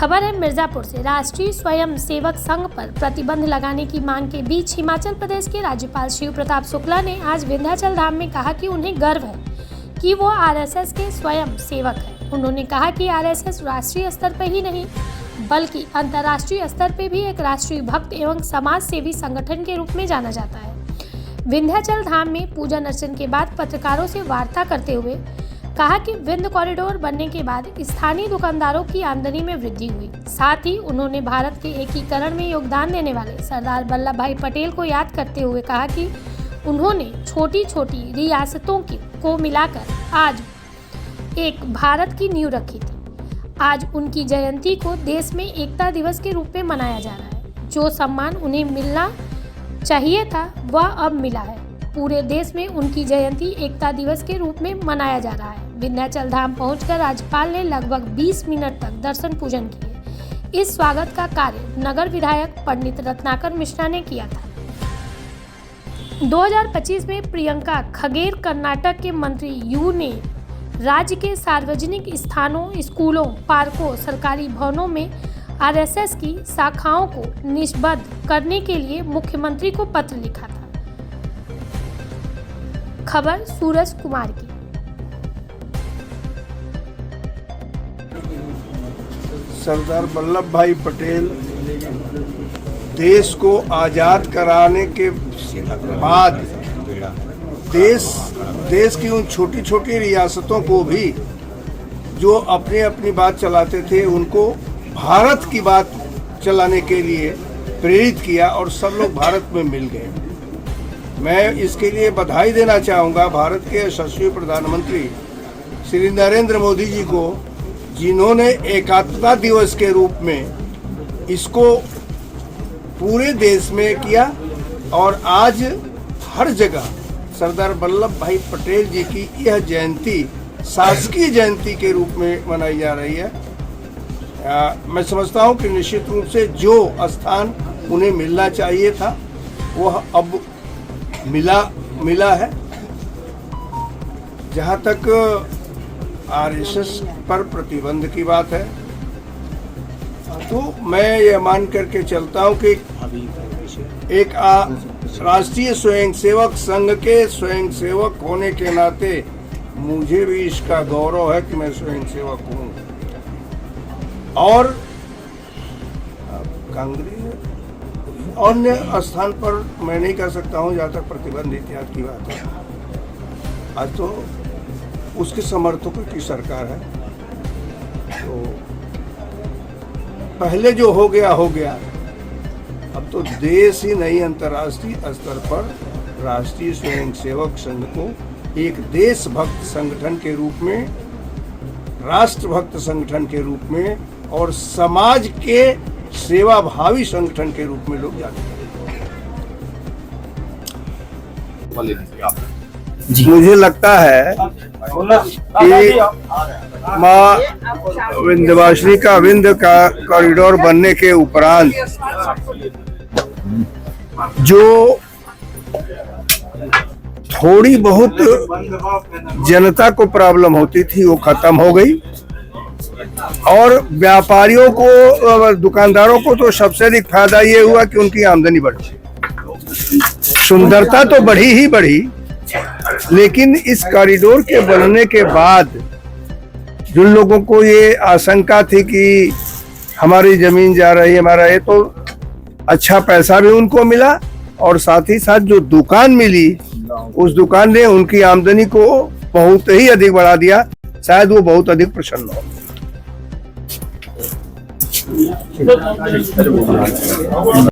खबर है मिर्जापुर से। राष्ट्रीय स्वयं सेवक संघ पर प्रतिबंध लगाने की मांग के बीच हिमाचल प्रदेश के राज्यपाल शिव प्रताप शुक्ला ने आज विंध्याचल धाम में कहा कि उन्हें गर्व है कि वो आरएसएस के स्वयं सेवक हैं। उन्होंने कहा कि आरएसएस राष्ट्रीय स्तर पर ही नहीं बल्कि अंतर्राष्ट्रीय स्तर पर भी एक राष्ट्रीय भक्त एवं समाज सेवी संगठन के रूप में जाना जाता है। विंध्याचल धाम में पूजन अर्चन के बाद पत्रकारों से वार्ता करते हुए कहा कि विंध्य कॉरिडोर बनने के बाद स्थानीय दुकानदारों की आमदनी में वृद्धि हुई। साथ ही उन्होंने भारत के एकीकरण में योगदान देने वाले सरदार वल्लभ भाई पटेल को याद करते हुए कहा कि उन्होंने छोटी छोटी रियासतों को मिलाकर आज एक भारत की नींव रखी थी। आज उनकी जयंती को देश में एकता दिवस के रूप में मनाया जा रहा है। जो सम्मान उन्हें मिलना चाहिए था वह अब मिला है। पूरे देश में उनकी जयंती एकता दिवस के रूप में मनाया जा रहा है। विंध्याचल धाम पहुंचकर राज्यपाल ने लगभग 20 मिनट तक दर्शन पूजन किए। इस स्वागत का कार्य नगर विधायक पंडित रत्नाकर मिश्रा ने किया था। 2025 में प्रियंका खगेर कर्नाटक के मंत्री यू ने राज्य के सार्वजनिक स्थानों, स्कूलों, पार्कों, सरकारी भवनों में आरएसएस की शाखाओं को निषिद्ध करने के लिए मुख्यमंत्री को पत्र लिखा था। खबर सूरज कुमार की। सरदार वल्लभ भाई पटेल देश को आजाद कराने के बाद देश की उन छोटी छोटी रियासतों को भी जो अपनी अपनी बात चलाते थे उनको भारत की बात चलाने के लिए प्रेरित किया और सब लोग भारत में मिल गए। मैं इसके लिए बधाई देना चाहूँगा भारत के यशस्वी प्रधानमंत्री श्री नरेंद्र मोदी जी को, जिन्होंने एकात्मता दिवस के रूप में इसको पूरे देश में किया और आज हर जगह सरदार वल्लभ भाई पटेल जी की यह जयंती शासकीय जयंती के रूप में मनाई जा रही है। मैं समझता हूँ कि निश्चित रूप से जो स्थान उन्हें मिलना चाहिए था वह अब मिला है। जहाँ तक आरएसएस पर प्रतिबंध की बात है तो मैं ये मान करके चलता हूँ कि एक राष्ट्रीय स्वयंसेवक संघ के स्वयंसेवक होने के नाते मुझे भी इसका गौरव है कि मैं स्वयंसेवक हूँ। और कांग्रेस अन्य स्थान पर मैं नहीं कर सकता हूँ जहाँ तक प्रतिबंध इत्यादि की बात है। आज तो उसके समर्थकों की सरकार है, तो पहले जो हो गया अब तो देश ही नहीं अंतर्राष्ट्रीय स्तर पर राष्ट्रीय स्वयंसेवक संघ को एक देशभक्त संगठन के रूप में, राष्ट्रभक्त संगठन के रूप में और समाज के सेवाभावी संगठन के रूप में लोग जानते हैं। मुझे लगता है कि माँ विंध्यवासिनी का विंध्य का कॉरिडोर बनने के उपरांत जो थोड़ी बहुत जनता को प्रॉब्लम होती थी वो खत्म हो गई और व्यापारियों को, दुकानदारों को तो सबसे अधिक फायदा ये हुआ कि उनकी आमदनी बढ़ी। सुंदरता तो बढ़ी ही बढ़ी, लेकिन इस कॉरिडोर के बनने के बाद जिन लोगों को ये आशंका थी कि हमारी जमीन जा रही है, हमारा ये, तो अच्छा पैसा भी उनको मिला और साथ ही साथ जो दुकान मिली उस दुकान ने उनकी आमदनी को बहुत ही अधिक बढ़ा दिया। शायद वो बहुत अधिक प्रसन्न हो।